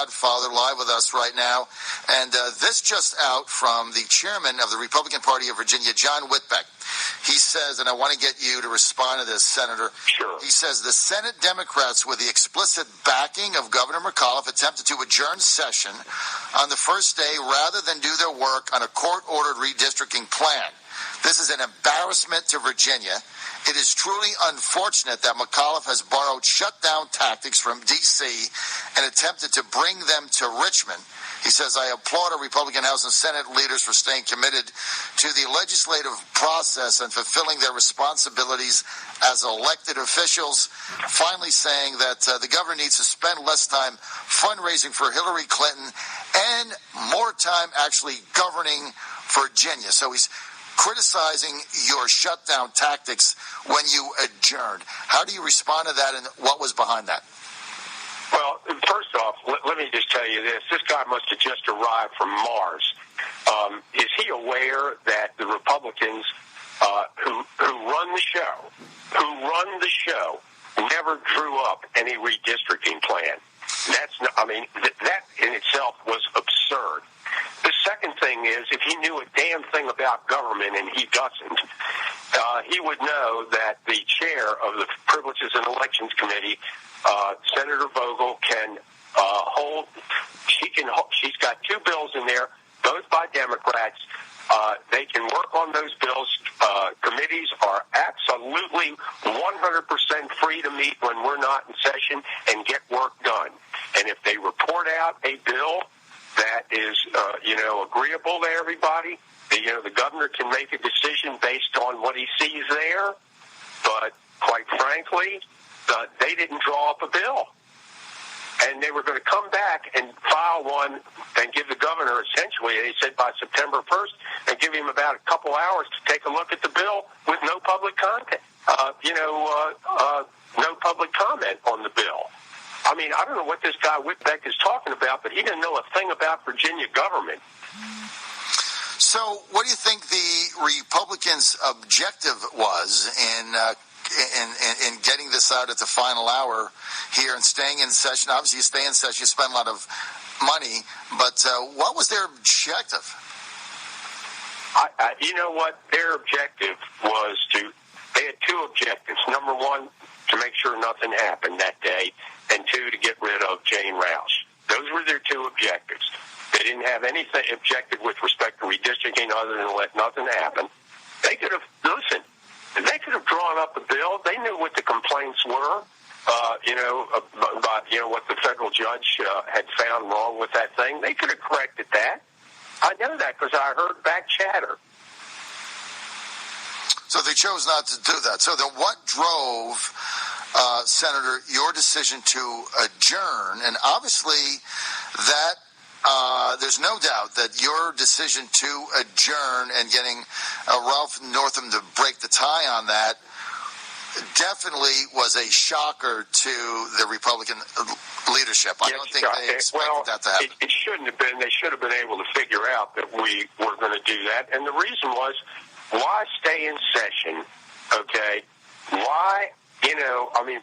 Godfather, live with us right now. And this just out from the chairman of the Republican Party of Virginia, John Whitbeck. He says, and I want to get you to respond to this, Senator. Sure. He says the Senate Democrats, with the explicit backing of Governor McAuliffe, attempted to adjourn session on the first day rather than do their work on a court-ordered redistricting plan. This is an embarrassment to Virginia. It is truly unfortunate that McAuliffe has borrowed shutdown tactics from D.C. and attempted to bring them to Richmond. He says, I applaud our Republican House and Senate leaders for staying committed to the legislative process and fulfilling their responsibilities as elected officials. Finally saying that the governor needs to spend less time fundraising for Hillary Clinton and more time actually governing Virginia. So he's criticizing your shutdown tactics when you adjourned. How do you respond to that, and what was behind that? Well, first off, let me just tell you this. This guy must have just arrived from Mars. Is he aware that the Republicans who run the show, never drew up any redistricting plan? That in itself was absurd. The second thing is, if he knew a damn thing about government, and he doesn't, he would know that the chair of the Privileges and Elections Committee, Senator Vogel, can hold. She's got two bills in there, both by Democrats. They can work on those bills. Committees are absolutely 100% free to meet when we're not in session and get work done. And if they report out a bill that is, agreeable to everybody, the governor can make a decision based on what he sees there. But quite frankly, they didn't draw up a bill. And they were going to come back and file one and give the governor, essentially, they said by September 1st, and give him about a couple hours to take a look at the bill with no public content, no public comment on the bill. I mean, I don't know what this guy Whitbeck is talking about, but he didn't know a thing about Virginia government. So what do you think the Republicans' objective was in getting this out at the final hour here and staying in session? Obviously, you stay in session, you spend a lot of money, but what was their objective? You know what? Their objective was they had two objectives. Number one, to make sure nothing happened that day, and two, to get rid of Jane Roush. Those were their two objectives. They didn't have anything objective with respect to redistricting other than let nothing happen. They could have, they could have drawn up a bill. They knew what the complaints were, about what the federal judge had found wrong with that thing. They could have corrected that. I know that because I heard back chatter. So they chose not to do that. So then what drove, Senator, your decision to adjourn? And obviously that there's no doubt that your decision to adjourn and getting Ralph Northam to break the tie on that definitely was a shocker to the Republican leadership. I don't think they expected that to happen. It shouldn't have been. They should have been able to figure out that we were going to do that. And the reason was, why stay in session, okay? Why,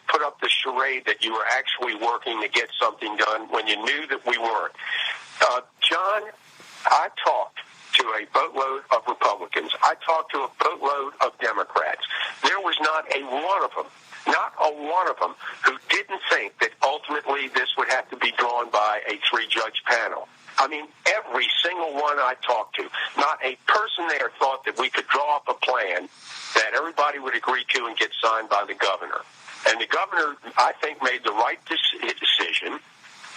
put up the charade that you were actually working to get something done when you knew that we weren't? John, I talked to a boatload of Republicans. I talked to a boatload of Democrats. There was not a one of them who didn't think that ultimately this would have to be drawn by a three-judge panel. I mean, every single one I talked to, not a person there thought that we could draw up a plan that everybody would agree to and get signed by the governor. And the governor, I think, made the right decision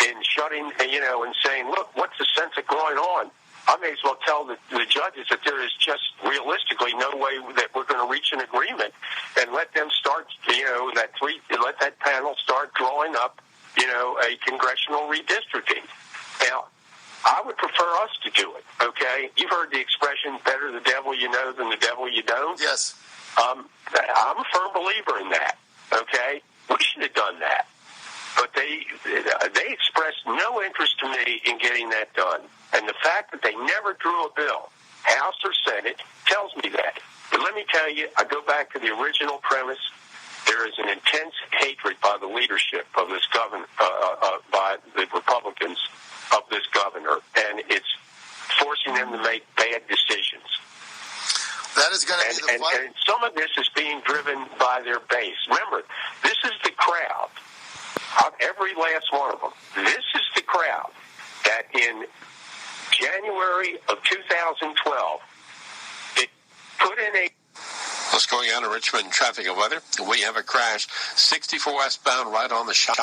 in shutting, and saying, look, what's the sense of going on? I may as well tell the judges that there is just realistically no way that we're going to reach an agreement, and let them start, let that panel start drawing up, a congressional redistricting. Now, I would prefer us to do it, okay? You've heard the expression, better the devil you know than the devil you don't? Yes. I'm a firm believer in that, okay? We should have done that. But they expressed no interest to me in getting that done. And the fact that they never drew a bill, House or Senate, tells me that. But let me tell you, I go back to the original premise. There is an intense hatred by the leadership of this government, by the Republicans, is going to be the fight. And some of this is being driven by their base. Remember, this is the crowd, every last one of them. This is the crowd that in January of 2012, it put in a... What's going on in Richmond traffic and weather? We have a crash 64 westbound right on the shop.